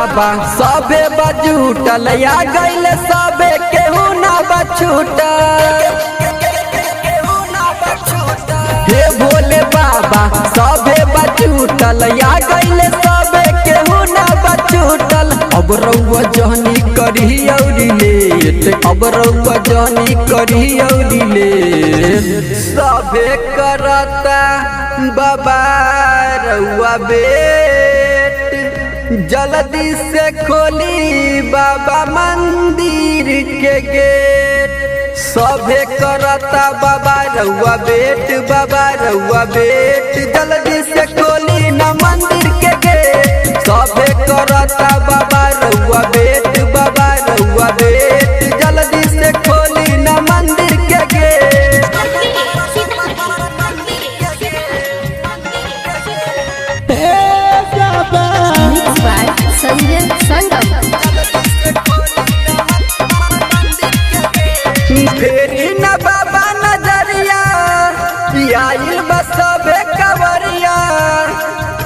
बाबा सबे बजूटल या गैल सबे केहू ना बछूटल। हे भोले बाबा सबे बजूटल या गैल सबे केहू ना बछूटल। अब रउआ जहनी करी औरी लेट, अब रउआ जहनी करी औरी लेट। सबे करता बाबा रउआ बेट, जल्दी से खोली बाबा मंदिर के गेट। सभे करता बाबा रउआ बेट, बाबा रउआ बेट, जल्दी से खोली न मंदिर के गेट। सभे करता बाबा रउआ बेट, बाबा रउआ बेट, जल्दी से खोली न मंदिर के गेट। संजय संगम फेरी न बाबा नजरिया आइल बसबे कवरिया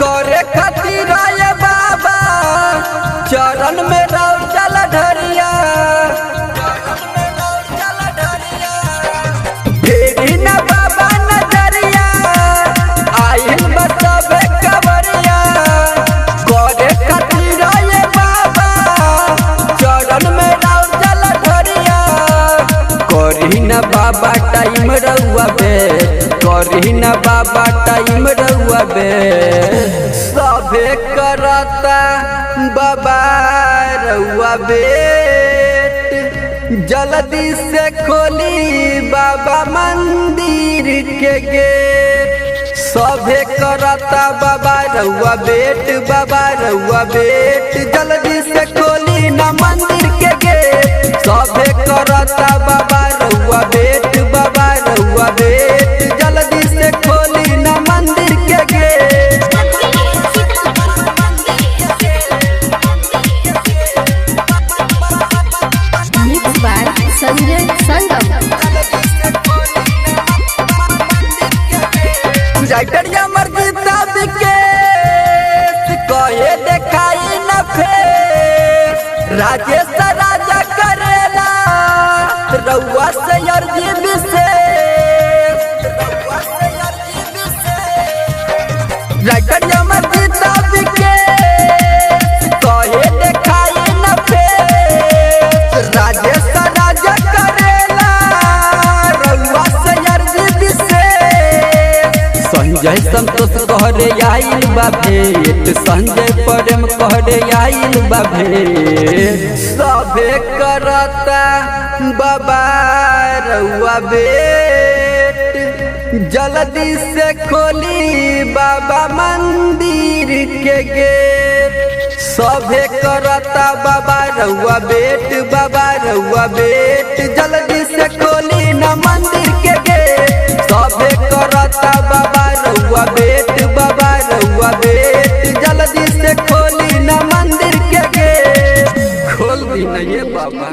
करे खातिर आए बाबा चरण में रौ चल ढरिया। फेरी न बाबा नजरिया आइल बसबे कवरिया करे खातिर आए बाबा चरण में रौ चल ढरिया। करी न बाबा टाइम रउआ बेट, करी न बाबा टाइम रउआ बेट। सभे करता बाबा रउआ बेट, जल्दी से खोली बाबा मंदिर के गेट। सभे करता बाबा रउआ बेट, बाबा रउआ बेट, जल्दी से खोली न मंदिर के गेट। सभे करता बाबा रउआ बेट, बाबा रउआ बेट, जल्दी से खोली न मंदिर के गेट। संजय संगम राइटरिया मर्जी के कहे देखाई न फेर राजेश राजा करेला रउआ से अर्जी विशेष। राइटरिया मर्जी के कहे देखाई न फेर राजेश राजा करेला रउआ से अर्जी विशेष। संजय संतोष कहरे आइल बा भेट, संजय प्रेम कहरे आइल बा भेट। सभे करता बाबा रउआ बेट, जल्दी से खोली बाबा मंदिर के गेट। सभे करता बाबा रउआ बेट, बाबा रउआ बेट, जल्दी से खोली न मंदिर के गेट। सभे करता बाबा रउआ बेट, बाबा रउआ बेट, जल्दी से खोली न मंदिर के गेट। खोल दी न ये बाबा।